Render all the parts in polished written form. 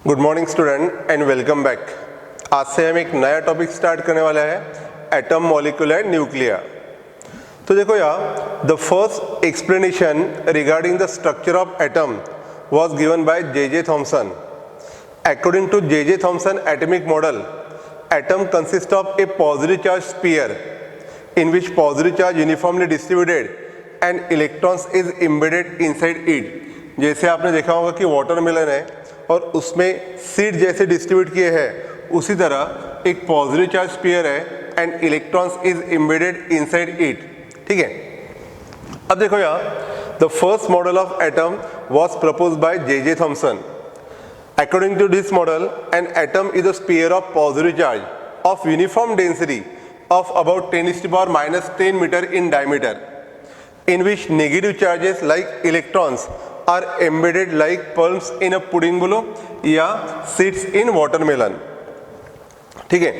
Good morning student and welcome back. आज से हम एक नया टॉपिक स्टार्ट करने वाला है, एटम, मॉलिक्यूल एंड न्यूक्लियर। तो देखो यार, the first explanation regarding the structure of atom was given by J.J. Thomson. According to J.J. Thomson atomic model, atom consists of a positive charge sphere in which positive charge uniformly distributed and electrons is embedded inside it. जैसे आपने देखा होगा कि watermelon है और उसमें seed जैसे distribute किए हैं, उसी तरह एक पॉजिटिव चार्ज स्फीयर है and electrons is embedded inside it. ठीक है, अब देखो यार, the first model of atom was proposed by J.J. Thomson. According to this model, an atom is a sphere of positive charge of uniform density of about 10⁻⁻10 meter in diameter, in which negative charges like electrons are embedded like pulps in a pudding balloon या seeds in watermelon. ठीक है,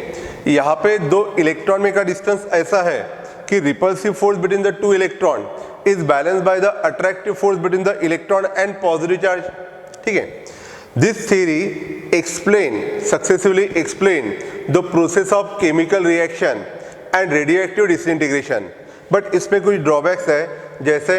यहाँ पे दो electron में का distance ऐसा है कि repulsive force between the two electron is balanced by the attractive force between the electron and positive charge. ठीक है, this theory successfully explain the process of chemical reaction and radioactive disintegration. But इसमें कुछ drawbacks है, जैसे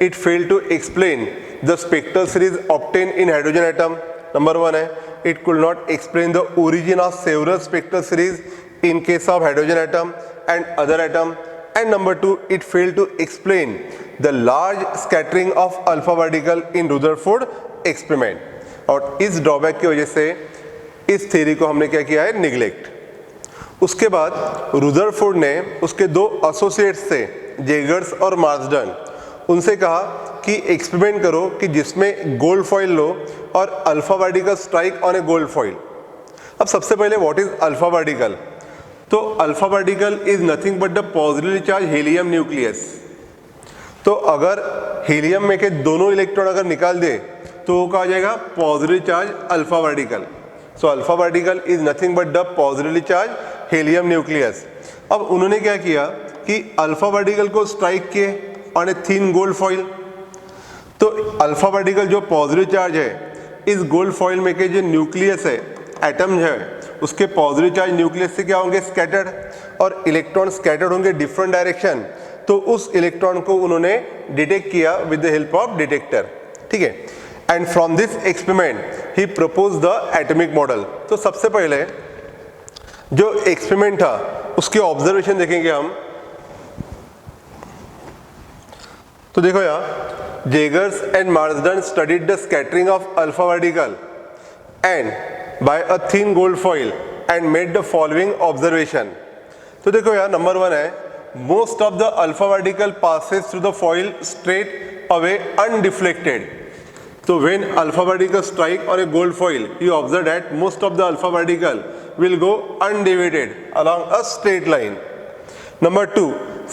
it failed to explain the spectral series obtained in hydrogen atom. Number 1 है, it could not explain the origin of several spectral series in case of hydrogen atom and other atom. And number 2, it failed to explain the large scattering of alpha particle in Rutherford experiment. और इस drawback की वजह से इस theory को हमने क्या किया है, निगलेक्ट। उसके बाद रुदरफोर्ड ने उसके दो एसोसिएट्स थे, जेगर्स और मार्सडन, उनसे कहा कि एक्सपेरिमेंट करो कि जिसमें गोल्ड फॉइल लो और alpha particle strike on A gold foil. अब सबसे पहले व्हाट इज अल्फा पार्टिकल? तो alpha particle is nothing but the positively charge helium nucleus. तो अगर हीलियम में के दोनों इलेक्ट्रॉन अगर निकाल दे तो वो कहा जाएगा positive charge alpha particle. So alpha particle is nothing but the positively charge helium nucleus. अब उन्होंने क्या किया कि अल्फा पार्टिकल को स्ट्राइक किए on a thin gold foil. तो अल्फा पार्टिकल जो पॉजिटिव चार्ज है, इस गोल्ड फॉइल में के जो न्यूक्लियस है, एटम है, उसके पॉजिटिव चार्ज न्यूक्लियस से क्या होंगे, स्कैटर्ड, और इलेक्ट्रॉन स्कैटर्ड होंगे डिफरेंट डायरेक्शन। तो उस इलेक्ट्रॉन को उन्होंने डिटेक्ट किया with the help of detector. ठीक है, and from this experiment he propose the atomic model. तो सबसे पहले जो एक्सपेरिमेंट था उसके ऑब्जर्वेशन देखेंगे हम। तो देखो यार, Geiger's and Marsden studied the scattering of alpha particle and by a thin gold foil and made the following observation. तो देखो यार, नंबर 1 है, most of the alpha particle passes through the foil straight away undeflected. So when alpha particle strike on a gold foil, you observe that most of the alpha particle will go undeviated along a straight line. Number 2,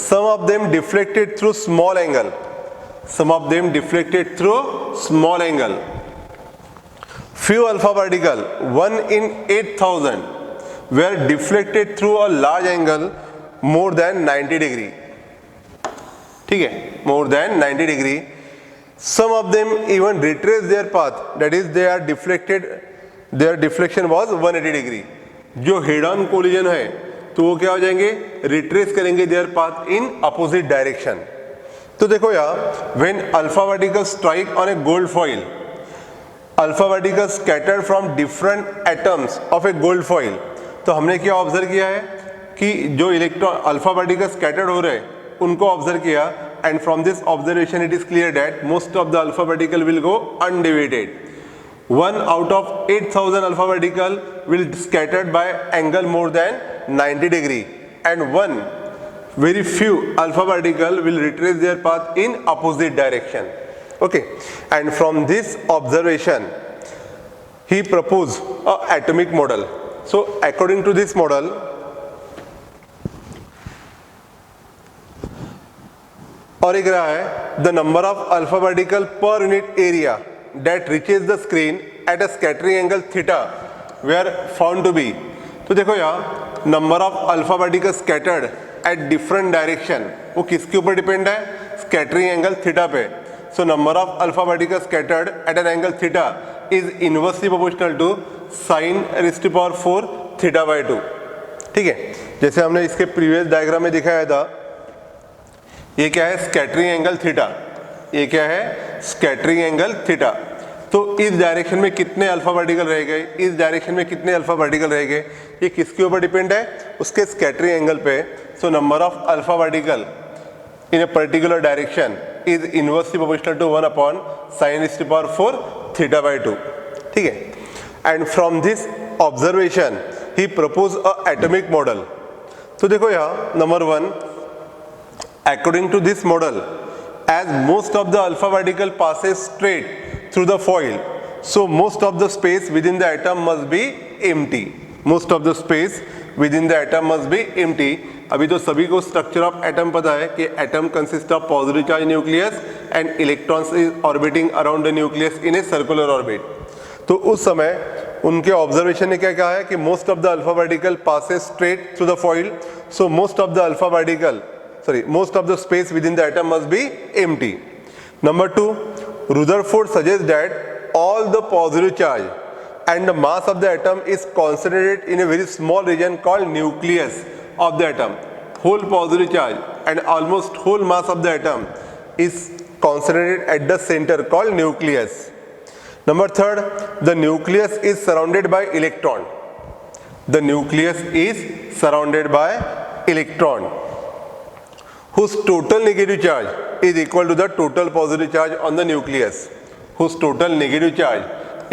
some of them deflected through small angle. Some of them deflected through small angle. Few alpha particle, 1 in 8,000, were deflected through a large angle more than 90 degree. ठीक है, more than 90 degree. Some of them even retraced their path, that is they are deflected, their deflection was 180 degree. जो head on collision है तो वो क्या हो जाएंगे, retrace करेंगे their path in opposite direction. तो देखो यार, when alpha particle strike on a gold foil, alpha particle scattered from different atoms of A gold foil. तो हमने क्या ऑब्जर्व किया है कि जो इलेक्ट्रॉन अल्फा पार्टिकल स्कैटर्ड हो रहे हैं उनको ऑब्जर्व किया, and from this observation it is clear that most of the alpha particle will go undivided. 1 out of 8,000 alpha particle will scattered bye angle more than 90 degree and 1 very few alpha particle will retrace their path in opposite direction. Okay, and from this observation he proposed a atomic model. So according to this model, और एक रहा है, the number of alpha particle per unit area that reaches the screen at a scattering angle theta were found to be. तो देखो यार, number of alpha particle scattered at different direction, वो किसके ऊपर डिपेंड है, स्कैटरिंग एंगल थीटा पे। So number of alpha particles scattered at an angle theta is inversely proportional to sine raise to power 4 theta by 2। ठीक है, जैसे हमने इसके प्रीवियस डायग्राम में दिखाया था, ये क्या है, स्कैटरिंग एंगल थीटा। ये क्या है, स्कैटरिंग एंगल थीटा। तो इस डायरेक्शन में कितने अल्फा पार्टिकल रह गए, इस डायरेक्शन में कितने अल्फा पार्टिकल रह गए, ये किसके ऊपर डिपेंड है, उसके स्कैटरिंग एंगल पे। So number of alpha particle in a particular direction is inversely proportional to 1 upon sin raised to power 4 theta by 2। ठीक है, and from this observation he proposed a atomic model। तो देखो यहाँ number 1, according to this model, as most of the alpha particle passes straight through the foil, so most of the space within the atom must be empty। most of the space within the atom must be empty। अभी तो सभी को structure of atom पता है कि atom consist of positive charge nucleus and electrons is orbiting around the nucleus in a circular orbit. तो उस समय उनके ऑब्जर्वेशन ने क्या कहा है कि most of the alpha particle passes straight through the foil, so most of the alpha particle most of the space within the atom must be empty। Number 2, Rutherford suggests that all the positive charge and the mass of the atom is concentrated in a very small region called nucleus of the atom। Whole positive charge and almost whole mass of the atom is concentrated at the center called nucleus। Number 3, the nucleus is surrounded by electron। The nucleus is surrounded by electron whose total negative charge is equal to the total positive charge on the nucleus। Whose total negative charge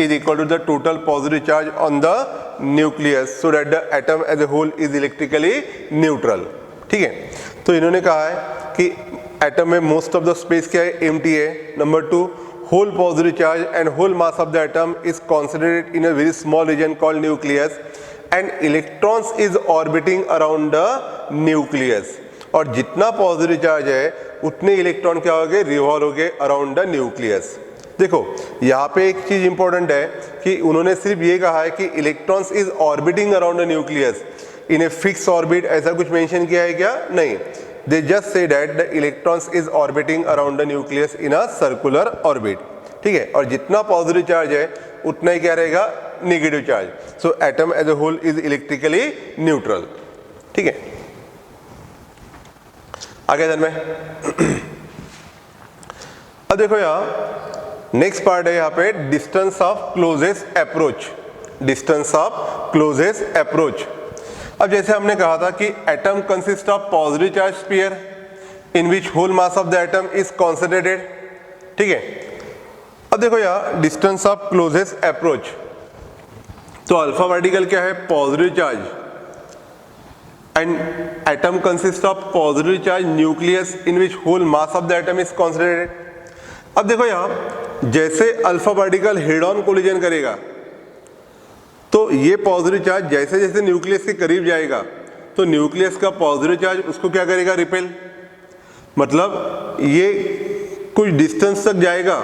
is equal to the total positive charge on the nucleus, so that the atom as a whole is electrically neutral। ठीक है, तो इन्होंने कहा है कि atom में most of the space क्या है, एम्प्टी है। Number 2, whole positive charge and whole mass of the atom is concentrated in a very small region called nucleus and electrons is orbiting around the nucleus। और जितना positive charge है उतने electron क्या हो गए, रिवॉल्व हो गए अराउंड द न्यूक्लियस। देखो यहाँ पे एक चीज इंपॉर्टेंट है कि उन्होंने सिर्फ ये कहा है कि electrons is orbiting around the nucleus in a fix orbit, ऐसा कुछ मेंशन किया है क्या, नहीं। They just say that the electrons is orbiting around the nucleus in a circular orbit. ठीक है, और जितना पॉजिटिव चार्ज है उतना ही क्या रहेगा, negative charge. So atom as a whole is electrically neutral. ठीक है, आगे ध्यान में। अब देखो यहाँ नेक्स्ट पार्ट है, यहाँ पे distance of closest approach. Distance of closest approach. अब जैसे हमने कहा था कि atom consist of positive charge sphere in which whole mass of the atom is concentrated. ठीक है, अब देखो यहाँ डिस्टेंस ऑफ क्लोजेस्ट अप्रोच। तो अल्फा पार्टिकल क्या है, positive charge and atom consists of positive charge nucleus in which whole mass of the atom is concentrated। अब देखो यहाँ जैसे alpha particle head on collision करेगा तो ये पॉजिटिव चार्ज जैसे जैसे न्यूक्लियस के करीब जाएगा तो न्यूक्लियस का पॉजिटिव चार्ज उसको क्या करेगा, रिपेल। मतलब ये कुछ डिस्टेंस तक जाएगा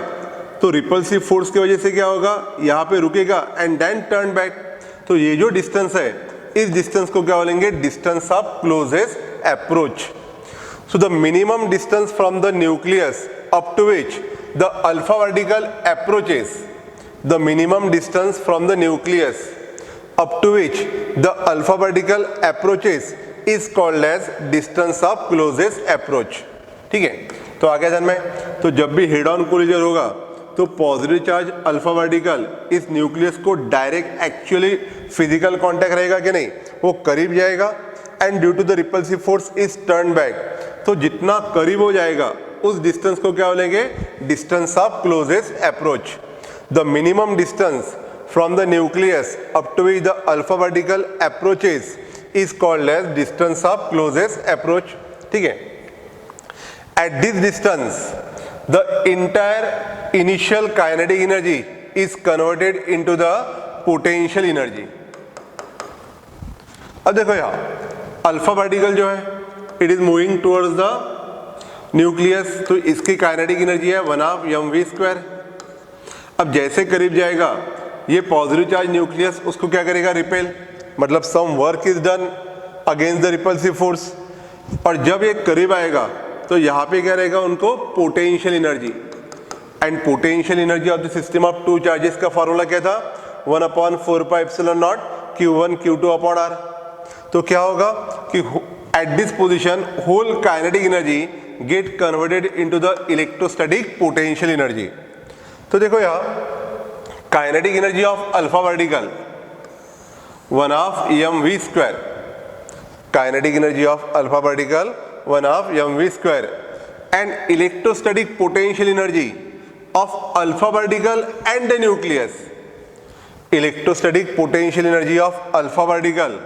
तो रिपल्सिव फोर्स की वजह से क्या होगा, यहाँ पे रुकेगा एंड देन टर्न बैक। तो ये जो डिस्टेंस है इस डिस्टेंस को क्या बोलेंगे, distance of closest approach. So the minimum distance from the nucleus up to which the alpha particle approaches, the minimum distance from the nucleus up to which the alpha particle approaches is called as distance of closest approach. ठीक है, तो आगे ध्यान में, तो जब भी head on collision होगा तो पॉजिटिव चार्ज अल्फा पार्टिकल इस न्यूक्लियस को डायरेक्ट एक्चुअली फिजिकल कांटेक्ट रहेगा कि नहीं, वो करीब जाएगा and due to the repulsive force is turn back. तो जितना करीब हो जाएगा उस डिस्टेंस को क्या बोलेंगे, distance of closest approach. The minimum distance from the nucleus up to which the alpha particle approaches is called as distance of closest approach. ठीक है, at this distance the entire initial kinetic energy is converted into the potential energy। अब देखो यहाँ alpha particle जो है it is moving towards the nucleus, तो इसकी kinetic energy है 1/mv²। अब जैसे करीब जाएगा ये पॉजिटिव चार्ज न्यूक्लियस उसको क्या करेगा, रिपेल। मतलब some work is done against the repulsive force. और जब ये करीब आएगा तो यहाँ पे क्या रहेगा, उनको potential energy. And potential energy of the system of two charges का फॉर्मूला क्या था, 1/4πε0 Q1 Q2 अपॉन R। तो क्या होगा कि at this position whole kinetic energy get converted into the electrostatic potential energy. तो देखो यहाँ kinetic energy of alpha particle 1/2 mv², kinetic energy of alpha particle 1/2 mv² and electrostatic potential energy of alpha vertical and the nucleus, electrostatic potential energy of alpha vertical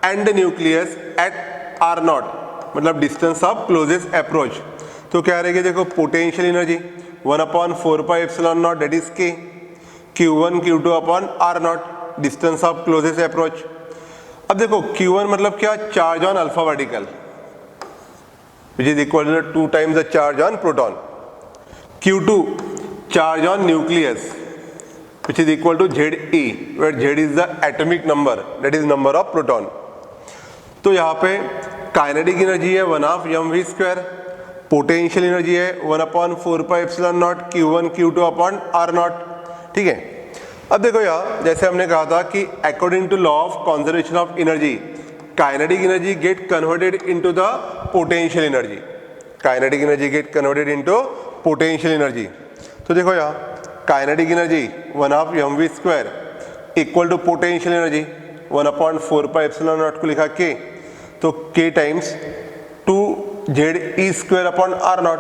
and the nucleus at r0 मतलब distance of closest approach. तो क्या रहेगी देखो potential energy 1/4πε0 that is k, Q1 Q2 upon r0 distance of closest approach. अब देखो Q1 मतलब क्या, charge on alpha particle which is equal to 2 times the charge on proton, Q2 charge on nucleus which is equal to Ze, where Z is the atomic number, that is number of proton। तो यहाँ पे kinetic energy है 1/2 mv², potential energy है 1/4πε0 Q1 Q2 upon r0। ठीक है, अब देखो यहाँ जैसे हमने कहा था कि according to law of conservation of energy kinetic energy get converted into the potential energy, kinetic energy get converted into potential energy. तो देखो यहाँ kinetic energy 1/2 mv² equal to potential energy 1/4πε0 को लिखा k, तो k times 2Ze² upon r0,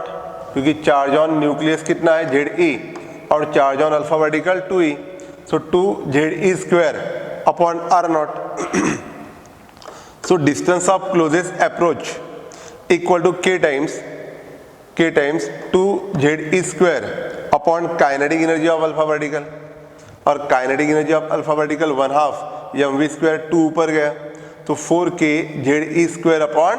क्योंकि charge on nucleus कितना है Ze और charge on alpha vertical 2e, so 2Ze² upon r0। So distance of closest approach equal to k times 2Ze² upon kinetic energy of alpha vertical, और kinetic energy of alpha vertical 1/2 mv², 2 ऊपर गया तो 4k Ze² upon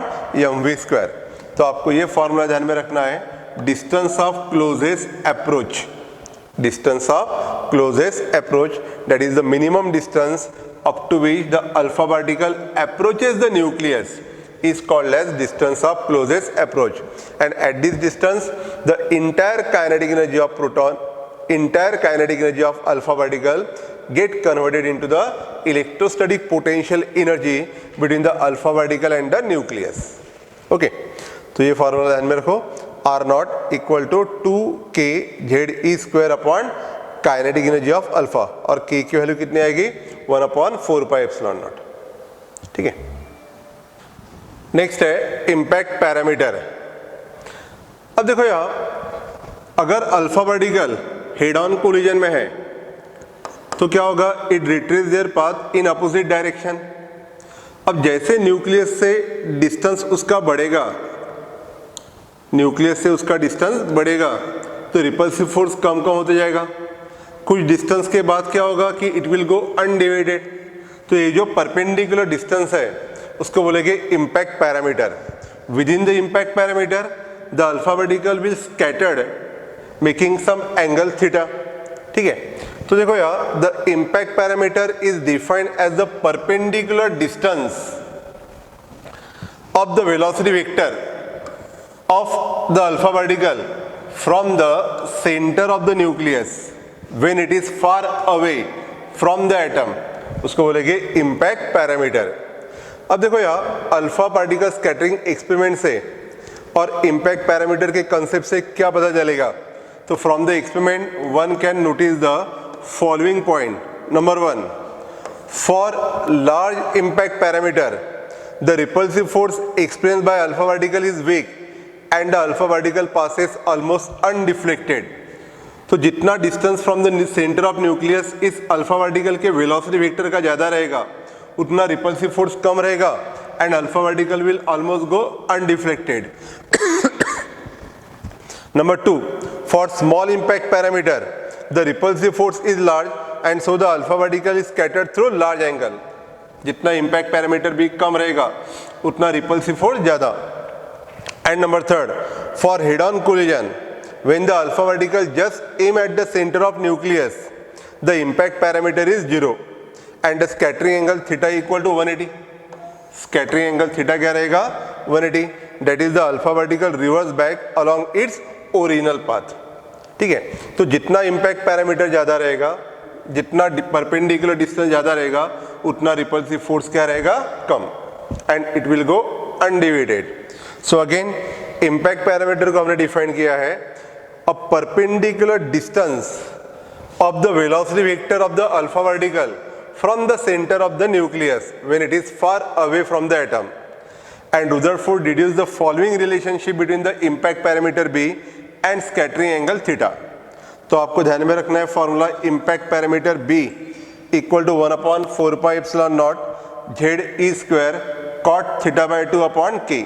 mv²। तो आपको ये formula ध्यान में रखना है, distance of closest approach, distance of closest approach, that is the minimum distance up to which the alpha particle approaches the nucleus is called as distance of closest approach, and at this distance the entire kinetic energy of proton, entire kinetic energy of alpha particle get converted into the electrostatic potential energy between the alpha particle and the nucleus। okay, तो ये formula ध्यान में रखो, r0 equal to 2k Ze² upon kinetic energy of alpha, और k की value कितनी आएगी 1/4πε0। ठीक है, नेक्स्ट है इंपैक्ट पैरामीटर। अब देखो यहां अगर alpha vertical head on collision में है तो क्या होगा, it retrieves there path in opposite direction. अब जैसे न्यूक्लियस से डिस्टेंस उसका बढ़ेगा, न्यूक्लियस से उसका डिस्टेंस बढ़ेगा तो रिपल्सिव फोर्स कम होते जाएगा। कुछ डिस्टेंस के बाद क्या होगा कि इट विल गो अनडिवाइडेड, तो ये जो परपेंडिकुलर डिस्टेंस है उसको बोलेंगे impact parameter. Within the impact parameter the alpha particle will scattered making some angle theta. ठीक है, तो देखो यहाँ the impact parameter is defined as the perpendicular distance of the velocity vector of the alpha particle from the center of the nucleus when it is far away from the atom, उसको बोलेंगे impact parameter. अब देखो यहाँ alpha particle scattering experiment से और impact parameter के concept से क्या पता चलेगा, तो from the experiment one can notice the following point. Number 1, for large impact parameter the repulsive force experienced by alpha particle is weak and the alpha particle passes almost undeflected। तो जितना distance from the centre of nucleus इस alpha particle के velocity vector का ज्यादा रहेगा उतना repulsive force कम रहेगा and alpha particle will almost go undeflected. Number 2, for small impact parameter the repulsive force is large and so the alpha particle is scattered through large angle. जितना impact parameter भी कम रहेगा उतना repulsive force ज्यादा। And number 3, for head-on collision, when the alpha particle just aim at the center of nucleus, the impact parameter is 0 and the scattering angle theta equal to 180। Scattering angle theta क्या रहेगा 180, that is the alpha particle reverse back along its original path। ठीक है, तो जितना impact parameter ज़्यादा रहेगा जितना perpendicular distance ज़्यादा रहेगा उतना रिपल्सिव फोर्स क्या रहेगा, कम, and it will go undivided. So again impact parameter को हमने डिफाइन किया है, a perpendicular distance of the velocity vector of the alpha vertical from the center of the nucleus when it is far away from the atom. And Rutherford deduced the following relationship between the impact parameter B and scattering angle theta. तो आपको ध्यान में रखना है formula impact parameter B equal to 1/4 pi epsilon naught ZE square cot theta by 2 upon K,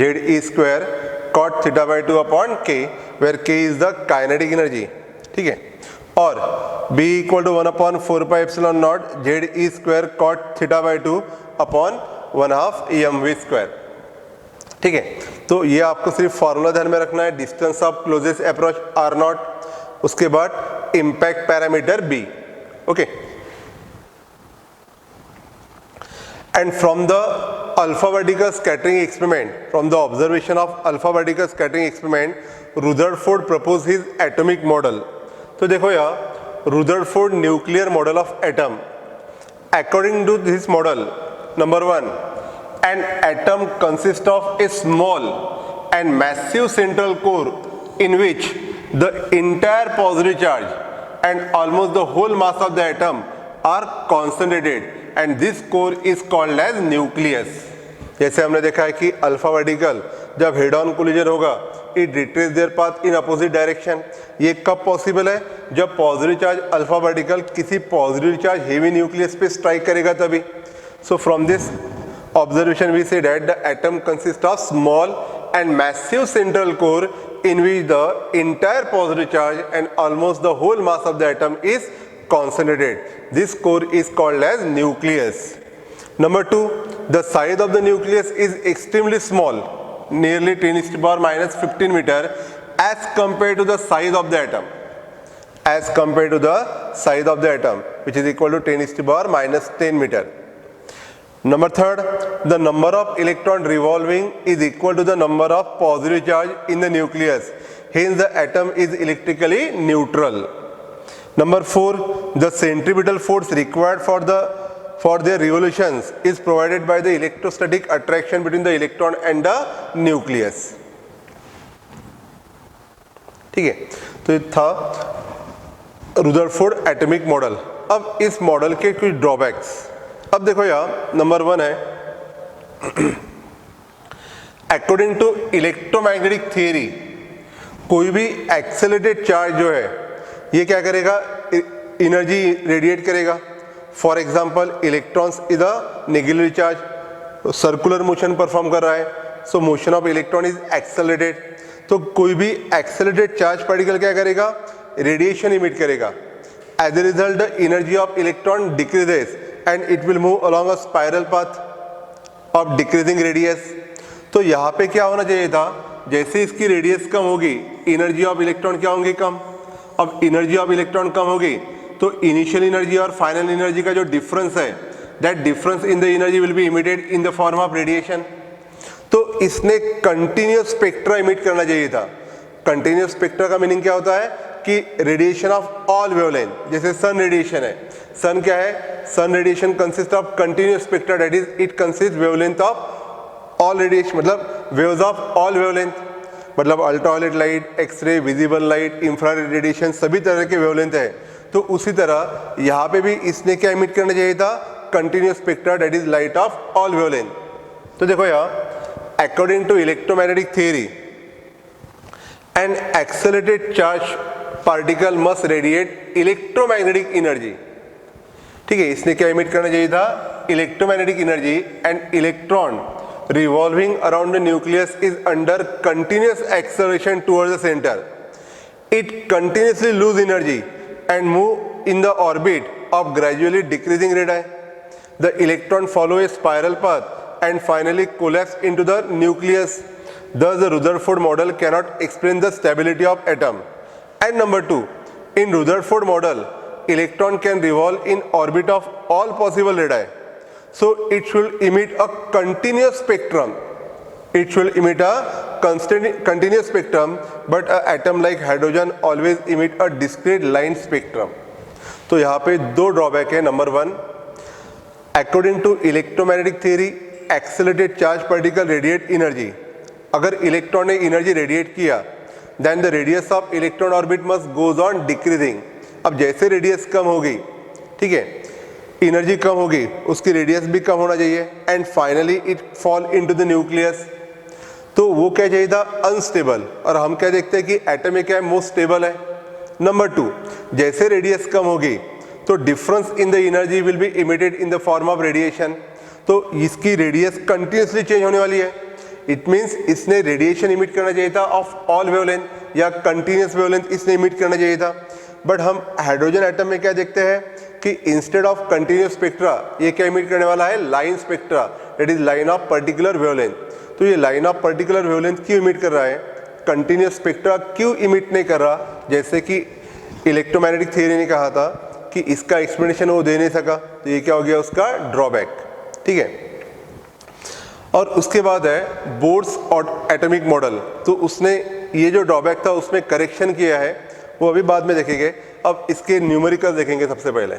ZE square cot theta by 2 upon K, where K is the kinetic energy, ठीक है, और B equal to 1/4 pi epsilon naught ZE square cot theta by 2 upon 1/2 EMV square, ठीक है। तो ये आपको सिर्फ formula ध्यान में रखना है, distance of closest approach R0, उसके बाद impact parameter B, okay. And from the alpha particle scattering experiment, from the observation of alpha particle scattering experiment, Rutherford propose his atomic model. तो देखो यार, Rutherford nuclear model of atom, according to this model, number 1, an atom consist of a small and massive central core in which the entire positive charge and almost the whole mass of the atom are concentrated and this core is called as nucleus. जैसे हमने देखा है कि alpha particle जब head on collision होगा, it retrace their path in opposite direction. ये कब possible है, जब पॉजिटिव चार्ज अल्फा वर्टिकल किसी पॉजिटिव चार्ज हेवी न्यूक्लियस पे स्ट्राइक करेगा तभी। So from this observation we say that the atom consist of small and massive central core in which the entire positive charge and almost the whole mass of the atom is concentrated. This core is called as nucleus. Number 2, the size of the nucleus is extremely small, nearly 10 to the power minus 15 meter as compared to the size of the atom. As compared to the size of the atom, which is equal to 10 to the power minus 10 meter. Number 3, the number of electron revolving is equal to the number of positive charge in the nucleus. Hence, the atom is electrically neutral. Number 4, the centripetal force required for their revolutions is provided by the electrostatic attraction between the electron and the nucleus. ठीक है, तो ये था Rutherford atomic model. अब इस model के कुछ drawbacks. अब देखो यार, नंबर 1 है, अकॉर्डिंग टू इलेक्ट्रोमैग्नेटिक थियरी, कोई भी एक्सेलरेटेड चार्ज जो है ये क्या करेगा, एनर्जी रेडिएट करेगा। For example electrons is a negative charge, circular motion perform कर रहा है, so motion of electron is accelerated. तो कोई भी एक्सेलरेटेड चार्ज पार्टिकल क्या करेगा, रेडिएशन इमिट करेगा। As a result the energy of electron decreases and it will move along a spiral path of decreasing radius. तो यहाँ पे क्या होना चाहिए था, जैसे इसकी रेडियस कम होगी एनर्जी ऑफ इलेक्ट्रॉन क्या होंगी, कम। अब एनर्जी ऑफ इलेक्ट्रॉन कम होगी तो इनिशियल एनर्जी और फाइनल एनर्जी का जो डिफरेंस है, that difference in the energy will be emitted in the form of radiation. तो इसने कंटिन्यूस स्पेक्ट्रा इमिट करना चाहिए था। कंटिन्यूस स्पेक्ट्रा का मीनिंग क्या होता है कि रेडिएशन ऑफ ऑल वेवलेंथ, जैसे सन रेडिएशन है, सन क्या है, sun radiation consist of continuous spectra, that is it consist wavelength of all radiation, मतलब वेव्स ऑफ ऑल वेवलेंथ, मतलब ultraviolet light, x-ray, visible light, infrared radiation, सभी तरह के wavelength है। तो उसी तरह यहाँ पे भी इसने क्या इमिट करना चाहिए था, continuous spectra, that is light of all wavelength. तो देखो यहाँ, according to electromagnetic theory, an accelerated charge particle must radiate electromagnetic energy. ठीक है, इसने क्या इमिट करना चाहिए था, electromagnetic energy, and electron revolving around the nucleus is under continuous acceleration towards the centre. It continuously lose energy and move in the orbit of gradually decreasing radii. The electron follow a spiral path and finally collapse into the nucleus. Thus, the Rutherford model cannot explain the stability of atom. And number 2, in Rutherford model, electron can revolve in orbit of all possible radii. So it should emit a continuous spectrum. It should emit a continuous spectrum, but an atom like hydrogen always emit a discrete line spectrum. तो यहाँ पे दो drawback है। Number one, according to electromagnetic theory accelerated charge particle radiate energy. अगर electron ने energy radiate किया then the radius of electron orbit must goes on decreasing. अब जैसे रेडियस कम होगी, ठीक है, एनर्जी कम होगी, उसकी रेडियस भी कम होना चाहिए and finally it fall into the nucleus. तो वो क्या चाहिए था? अनस्टेबल। और हम क्या देखते हैं कि एटम में क्या है? मोस्ट स्टेबल है। नंबर टू, जैसे रेडियस कम होगी तो difference in the energy will be emitted in the form of radiation. तो इसकी रेडियस कंटिन्यूसली चेंज होने वाली है। इट मीन्स इसने रेडिएशन इमिट करना चाहिए था ऑफ ऑल वेवलेंथ या कंटिन्यूस वेवलेंथ इसने इमिट करना चाहिए था। बट हम हाइड्रोजन एटम में क्या देखते हैं कि इंस्टेड ऑफ कंटिन्यूस स्पेक्ट्रा ये क्या इमिट करने वाला है? Line spectra, that is line of particular wavelength. तो ये लाइन ऑफ पर्टिकुलर वेवलेंथ क्यों इमिट कर रहा है? कंटिन्यूस स्पेक्ट्रा क्यों इमिट नहीं कर रहा? जैसे कि इलेक्ट्रोमैग्नेटिक थियरी ने कहा था कि इसका एक्सप्लेनेशन वो दे नहीं सका, तो ये क्या हो गया? उसका ड्रॉबैक। ठीक है। और उसके बाद है बोर्ड्स और एटॉमिक मॉडल। तो उसने ये जो ड्रॉबैक था उसमें करेक्शन किया है, वो अभी बाद में देखेंगे। अब इसके न्यूमेरिकल देखेंगे सबसे पहले।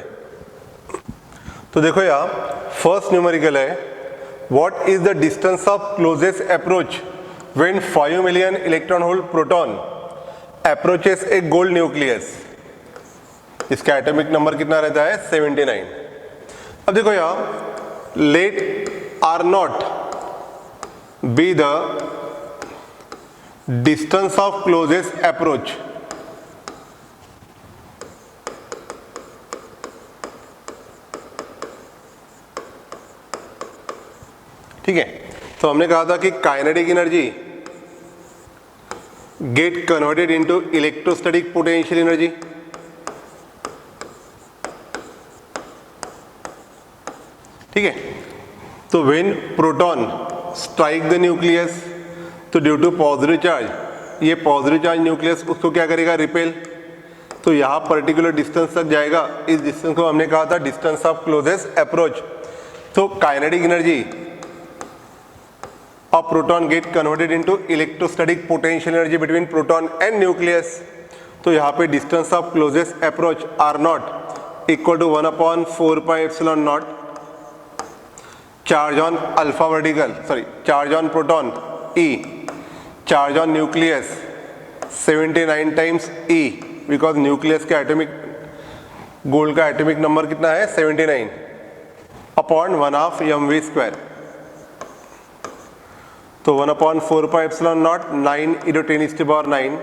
तो देखो यहाँ फर्स्ट न्यूमेरिकल है, what is the distance of closest approach when 5 million electron volt proton approaches a gold nucleus. इसका एटॉमिक नंबर कितना रहता है? 79। अब देखो यहाँ let R naught be the distance of closest approach. ठीक है। तो हमने कहा था कि kinetic energy get converted into electrostatic potential energy. ठीक है। तो when proton strike the nucleus, तो ड्यू टू पॉजिटिव चार्ज, ये पॉजिटिव चार्ज न्यूक्लियस उसको क्या करेगा? रिपेल। तो यहाँ पर्टिकुलर डिस्टेंस तक जाएगा। इस डिस्टेंस को हमने कहा था डिस्टेंस ऑफ क्लोजेस्ट अप्रोच। तो kinetic energy of proton get converted into electrostatic potential energy between proton and nucleus। तो यहाँ पे distance of closest approach R naught equal to 1/4 pi epsilon naught charge on alpha vertical, sorry, charge on proton E, charge on nucleus 79 times E, because nucleus का atomic gold का atomic number कितना है? 79 upon 1/2 mv square. तो 1/4 pi epsilon naught 9 × 10⁻⁹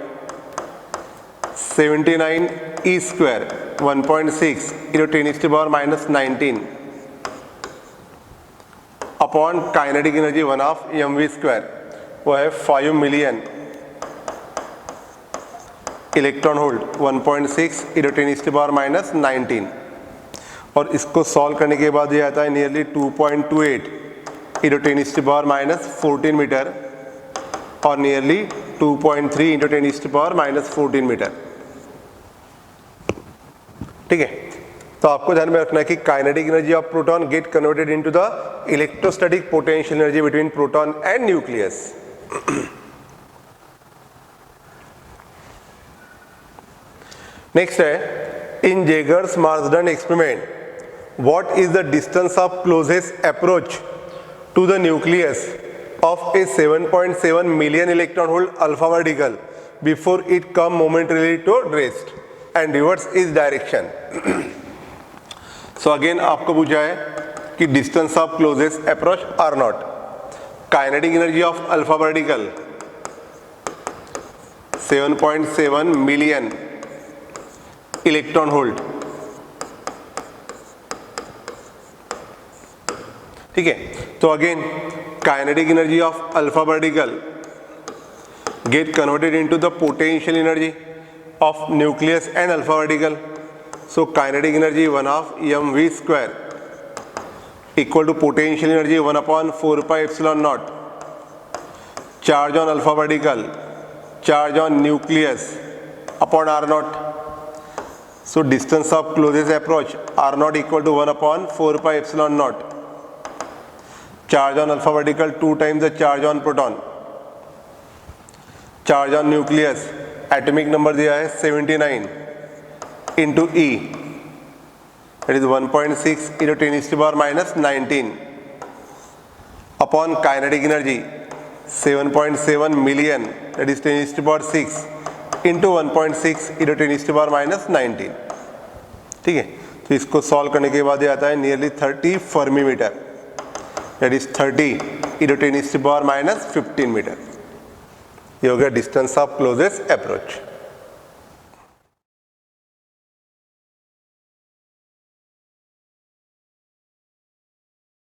79 E square 1.6 × 10⁻⁻19 upon kinetic energy 1/2 mv square, वो है 5 million electron hold 1.6 × 10⁻⁻19। और इसको solve करने के बाद ये आता है नियरली 2.28 × 10⁻14 मीटर और नियरली 2.3 × 10⁻14 मीटर। ठीक है। तो आपको ध्यान में रखना है कि kinetic energy of proton get converted into the electrostatic potential energy between proton and nucleus. Next है in Geiger's Marsden experiment, what is the distance of closest approach to the nucleus of a 7.7 million electron hole alpha vertical before it come momentarily to rest and reverse its direction। So again आपको पूछा है कि distance of closest approach R naught, kinetic energy of alpha vertical 7.7 million electron hole। ठीक है। तो again kinetic energy of alpha particle get converted into the potential energy of nucleus and alpha particle. So kinetic energy 1/2 mv square equal to potential energy 1/4 pi epsilon naught charge on alpha particle, charge on nucleus upon R naught। So distance of closest approach R naught equal to 1/4 pi epsilon naught charge on alpha vertical 2 times the charge on proton, charge on nucleus atomic number दिया है 79 into E that is 1.6 into 10 to the power minus 19 upon kinetic energy 7.7 million, that is 10 to the power 6 into 1.6 into 10 to the power minus 19. ठीक है, तो इसको solve करने के बाद ये आता है nearly 30 fermi metre, that is 30 into 10 to the power minus 15 metre. ये हो गया डिस्टेंस ऑफ क्लोजेस्ट अप्रोच.